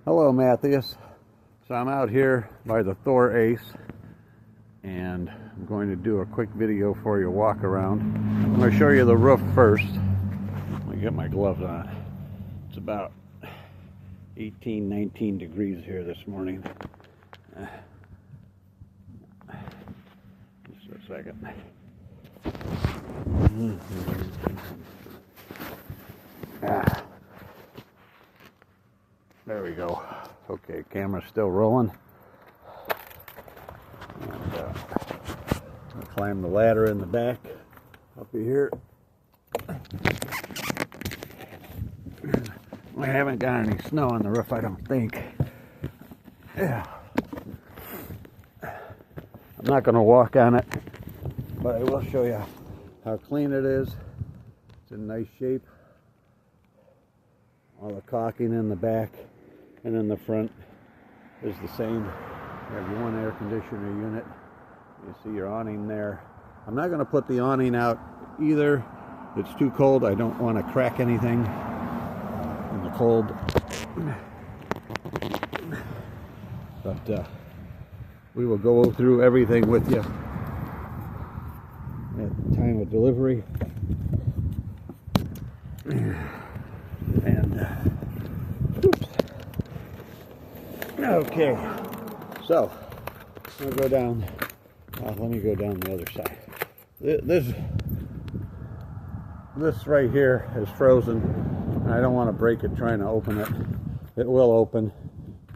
Hello, Matthias. So I'm out here by the Thor ACE, and I'm going to do a quick video for you, walk around. I'm going to show you the roof first. Let me get my gloves on. It's about 18, 19 degrees here this morning. Just a second. There we go. Okay, camera's still rolling. And I'll climb the ladder in the back up here. We haven't got any snow on the roof, I don't think. Yeah. I'm not going to walk on it, but I will show you how clean it is. It's in nice shape. All the caulking in the back and in the front is the same. You have your one air conditioner unit. You see your awning there. I'm not going to put the awning out either. It's too cold. I don't want to crack anything in the cold. But we will go through everything with you at the time of delivery. And oops. Okay, so I'm gonna go down. Let me go down the other side. This right here is frozen. I don't want to break it trying to open it. It will open.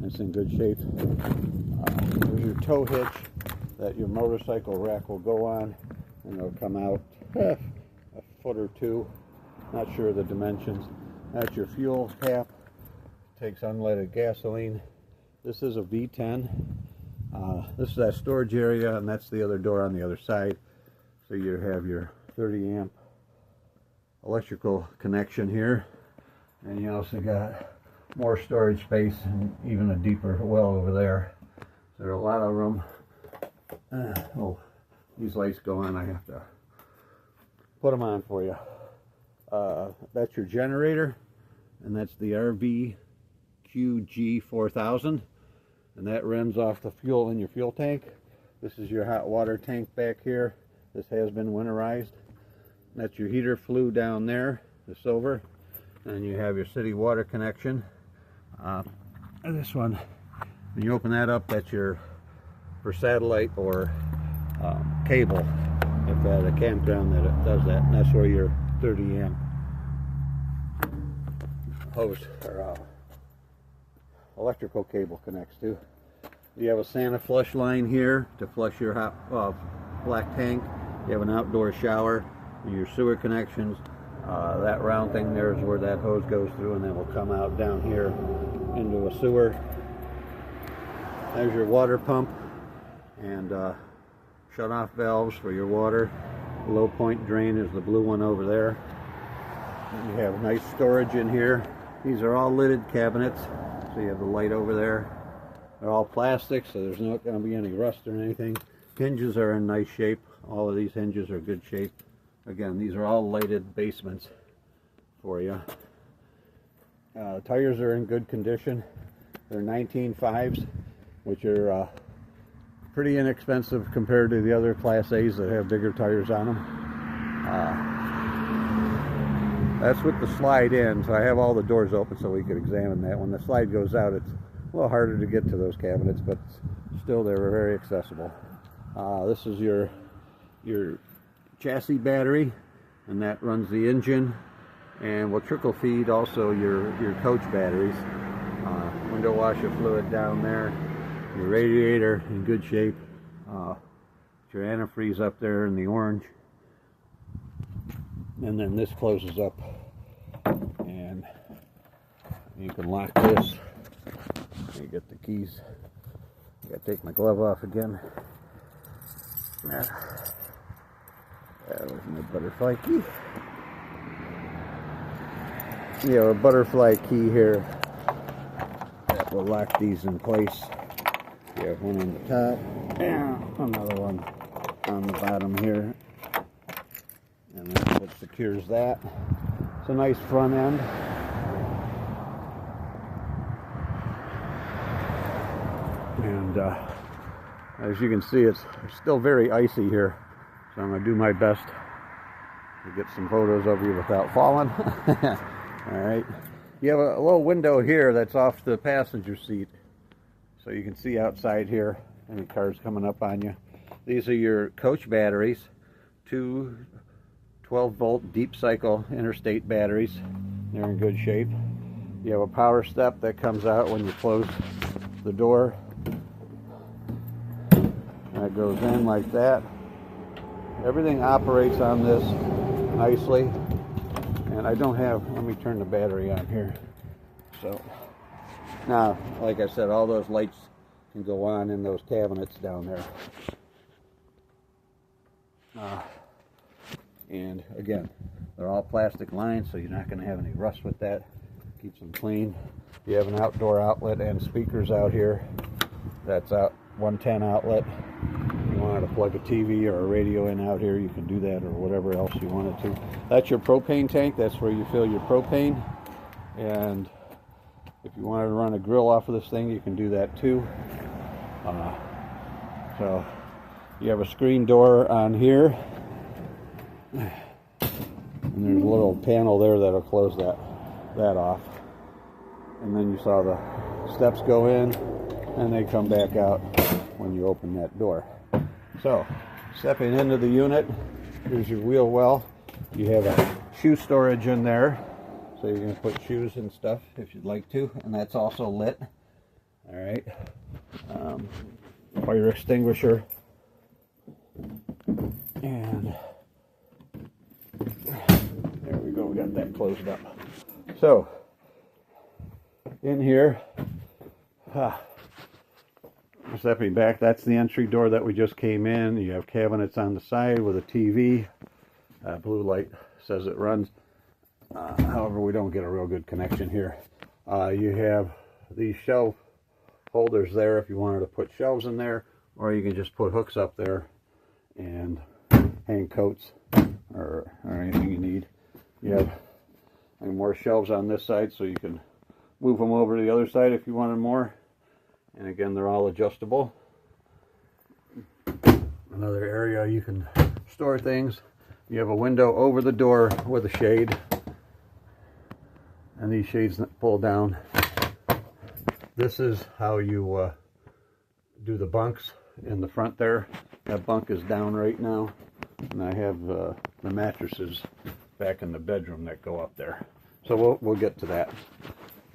It's in good shape. There's your tow hitch that your motorcycle rack will go on, and it'll come out a foot or two. Not sure of the dimensions. That's your fuel cap. Takes unleaded gasoline. This is a V10. This is that storage area, and that's the other door on the other side. So you have your 30 amp electrical connection here, and you also got more storage space and even a deeper well over there. So there's a lot of room. Oh, these lights go on. I have to put them on for you. That's your generator, and that's the RVQG4000, and that runs off the fuel in your fuel tank. This is your hot water tank back here. This has been winterized. That's your heater flue down there, the silver, and you have your city water connection. This one, when you open that up, that's your for satellite or cable. If at a campground that it does that, and that's where your 30 amp hose or electrical cable connects to. You have a Santa flush line here to flush your hot black tank. You have an outdoor shower. Your sewer connections. That round thing there is where that hose goes through, and then will come out down here into a sewer. There's your water pump and shut-off valves for your water. The low point drain is the blue one over there. And you have nice storage in here. These are all lidded cabinets, so you have the light over there. They're all plastic, so there's not going to be any rust or anything. Hinges are in nice shape. All of these hinges are good shape. Again, these are all lighted basements for you. Tires are in good condition. They're 19.5s, which are pretty inexpensive compared to the other Class A's that have bigger tires on them. That's with the slide in, so I have all the doors open so we could examine that. When the slide goes out, it's a little harder to get to those cabinets, but still they're very accessible. This is your chassis battery, and that runs the engine and will trickle feed also your coach batteries. Window washer fluid down there, your radiator in good shape, your antifreeze up there in the orange, and then this closes up and you can lock this. You get the keys. I gotta take my glove off again. That was my butterfly key. You have a butterfly key here that will lock these in place. You have one on the top and another one on the bottom here, and that's what secures that. It's a nice front end. And as you can see, it's still very icy here, so I'm going to do my best to get some photos of you without falling. All right, you have a little window here that's off the passenger seat, so you can see outside here any cars coming up on you. These are your coach batteries, two 12-volt deep cycle interstate batteries. They're in good shape. You have a power step that comes out when you close the door. That goes in like that. Everything operates on this nicely. And I don't have, let me turn the battery on here. So now, like I said, all those lights can go on in those cabinets down there. And again, they're all plastic lined, so you're not going to have any rust with that. Keeps them clean. You have an outdoor outlet and speakers out here. That's out 110 outlet. If you wanted to plug a TV or a radio in out here, you can do that, or whatever else you wanted to. That's your propane tank. That's where you fill your propane. And if you wanted to run a grill off of this thing, you can do that too. So you have a screen door on here. And there's a little panel there that'll close that off. And then you saw the steps go in and they come back out when you open that door. So, stepping into the unit, here's your wheel well. You have a shoe storage in there, so you can put shoes and stuff if you'd like to, and that's also lit. All right. Fire extinguisher. And there we go, we got that closed up. So, in here, stepping back, that's the entry door that we just came in. You have cabinets on the side with a TV. Blue light says it runs. However, we don't get a real good connection here. You have these shelf holders there if you wanted to put shelves in there, or you can just put hooks up there and hang coats or anything you need. You have more shelves on this side, so you can move them over to the other side if you wanted more. And again, they're all adjustable. Another area you can store things. You have a window over the door with a shade, and these shades pull down. This is how you do the bunks in the front there. That bunk is down right now, and I have the mattresses back in the bedroom that go up there. So we'll get to that.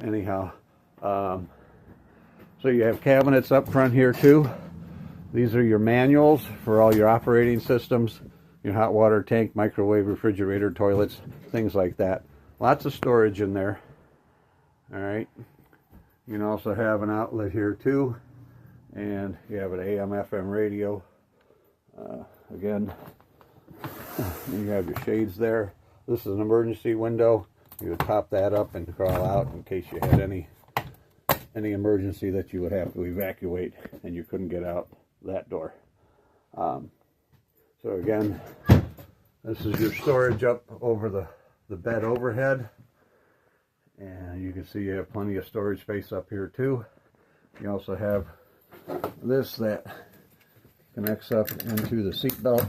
Anyhow, so you have cabinets up front here too. These are your manuals for all your operating systems, your hot water tank, microwave, refrigerator, toilets, things like that. Lots of storage in there. All right. You can also have an outlet here too, and you have an AM, FM radio. Again, you have your shades there. This is an emergency window. You would pop that up and crawl out in case you had any emergency that you would have to evacuate and you couldn't get out that door. So again, this is your storage up over the bed overhead, and you can see you have plenty of storage space up here too. You also have this that connects up into the seat belt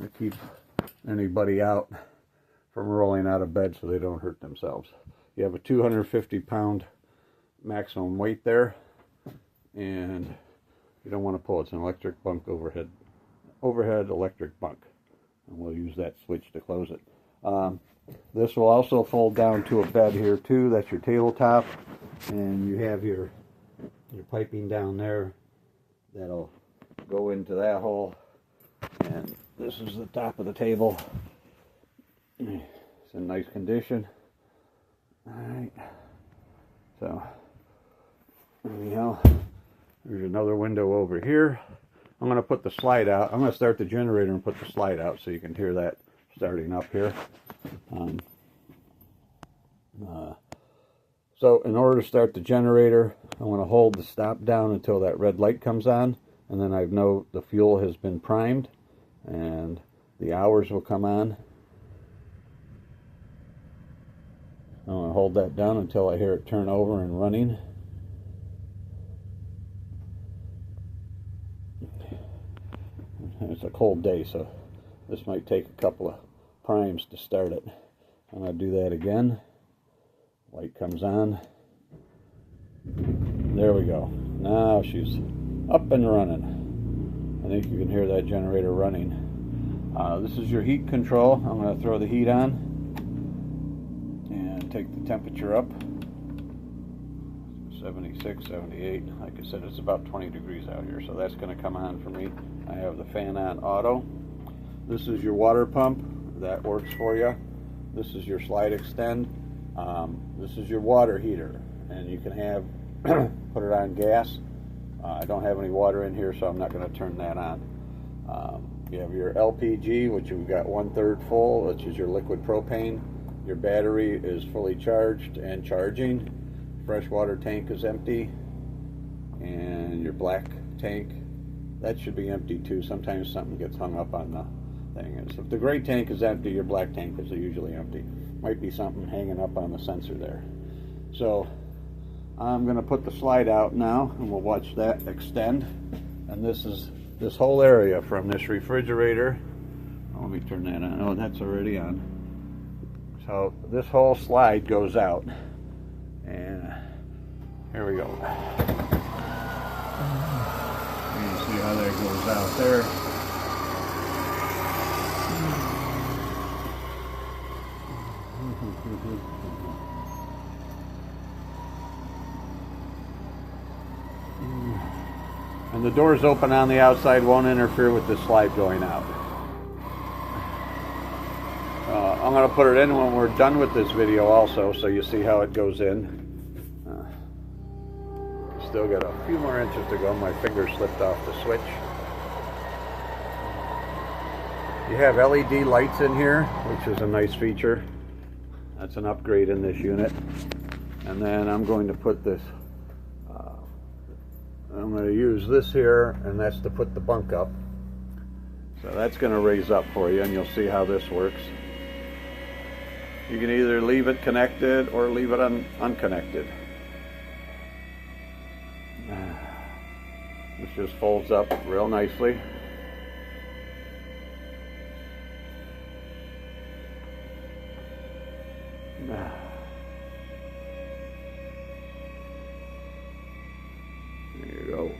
to keep anybody out from rolling out of bed so they don't hurt themselves. You have a 250-pound maximum weight there, and you don't want to pull. It's an electric bunk overhead electric bunk, and we'll use that switch to close it. This will also fold down to a bed here too. That's your tabletop, and you have your piping down there that'll go into that hole, and this is the top of the table. It's in nice condition. Alright, so anyhow, there's another window over here. I'm going to put the slide out. I'm going to start the generator and put the slide out so you can hear that starting up here. So in order to start the generator, I'm going to hold the stop down until that red light comes on, and then I know the fuel has been primed and the hours will come on. I'm going to hold that down until I hear it turn over and running. It's a cold day, so this might take a couple of primes to start it. I'm going to do that again. Light comes on. There we go. Now she's up and running. I think you can hear that generator running. This is your heat control. I'm going to throw the heat on and take the temperature up. 76, 78. Like I said, it's about 20 degrees out here, so that's going to come on for me. I have the fan on auto. This is your water pump. That works for you. This is your slide extend. This is your water heater, and you can have put it on gas. I don't have any water in here, so I'm not going to turn that on. You have your LPG, which you've got 1/3 full, which is your liquid propane. Your battery is fully charged and charging. Freshwater tank is empty, and your black tank, that should be empty too. Sometimes something gets hung up on the thing. And so if the gray tank is empty, your black tank is usually empty. Might be something hanging up on the sensor there. So I'm going to put the slide out now, and we'll watch that extend. And this is this whole area from this refrigerator. Oh, let me turn that on. Oh, that's already on. So this whole slide goes out, and here we go. You can see how that goes out there. And the doors open on the outside, won't interfere with the slide going out. I'm going to put it in when we're done with this video also, so you see how it goes in. Still got a few more inches to go. My finger slipped off the switch. You have LED lights in here, which is a nice feature. That's an upgrade in this unit. And then I'm going to put this, I'm going to use this here, and that's to put the bunk up. So that's going to raise up for you, and you'll see how this works. You can either leave it connected or leave it unconnected. This just folds up real nicely. There you go.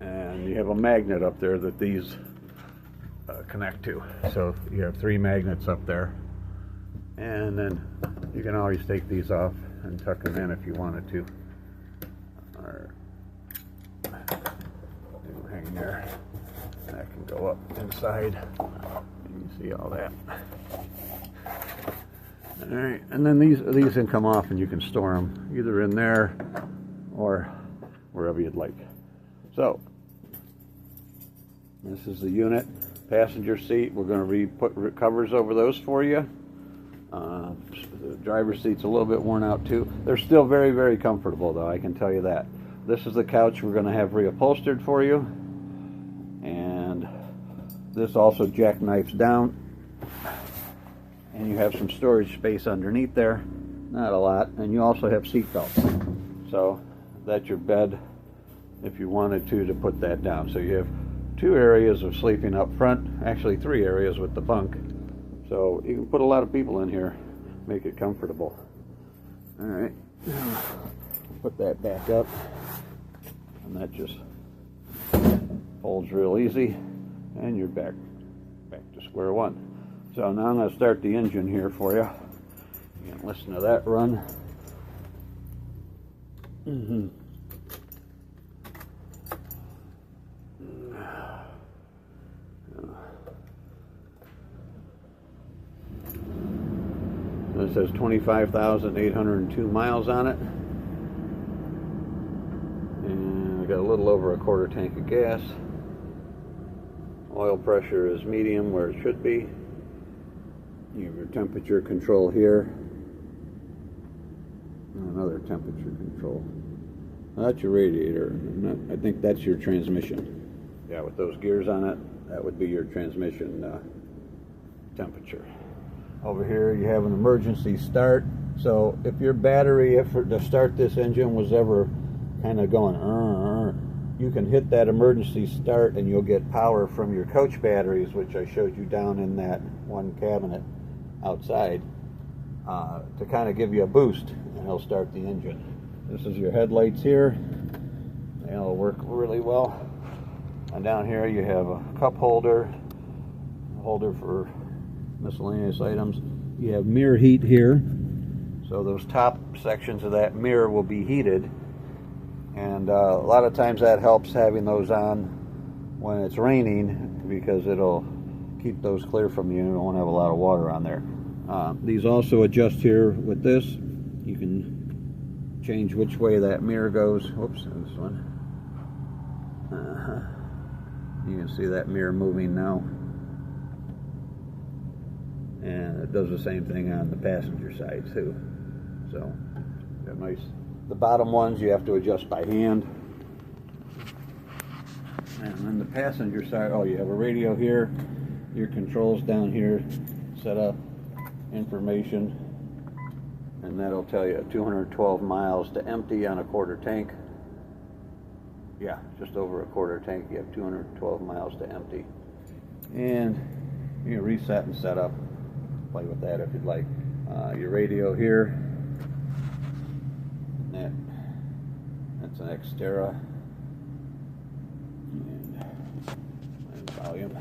And you have a magnet up there that these connect to. So you have 3 magnets up there. And then you can always take these off and tuck them in if you wanted to. Or hang there. That can go up inside. You can see all that. Alright, and then these can come off, and you can store them either in there or wherever you'd like. So this is the unit. Passenger seat, we're going to put covers over those for you. The driver's seat's a little bit worn out too. They're still very, very comfortable though, I can tell you that. This is the couch we're going to have reupholstered for you. And this also jackknifes down. And you have some storage space underneath there. Not a lot. And you also have seat belts. So that's your bed if you wanted to put that down. So you have 2 areas of sleeping up front. Actually 3 areas with the bunk. So you can put a lot of people in here, make it comfortable. Alright, put that back up, and that just folds real easy, and you're back to square one. So now I'm going to start the engine here for you. You can listen to that run. It says 25,802 miles on it, and we got a little over a 1/4 tank of gas. Oil pressure is medium where it should be. You have your temperature control here, and another temperature control. Now that's your radiator. I think that's your transmission. Yeah, with those gears on it, that would be your transmission temperature. Over here you have an emergency start. So if your battery, to start this engine was ever kind of going, you can hit that emergency start and you'll get power from your coach batteries, which I showed you down in that one cabinet outside, to kind of give you a boost, and it'll start the engine. This is your headlights here. They'll work really well. And down here you have a cup holder for miscellaneous items. You have mirror heat here, so those top sections of that mirror will be heated, and a lot of times that helps having those on when it's raining, because it'll keep those clear from you and you won't have a lot of water on there. These also adjust here with this. You can change which way that mirror goes. Whoops, this one. You can see that mirror moving now. And it does the same thing on the passenger side too. So they're nice. The bottom ones you have to adjust by hand. And then the passenger side, oh, you have a radio here, your controls down here, set up information, and that'll tell you 212 miles to empty on a quarter tank. Yeah, just over a quarter tank, you have 212 miles to empty. And you can reset and set up, play with that if you'd like. Your radio here, that's an Xterra, and volume.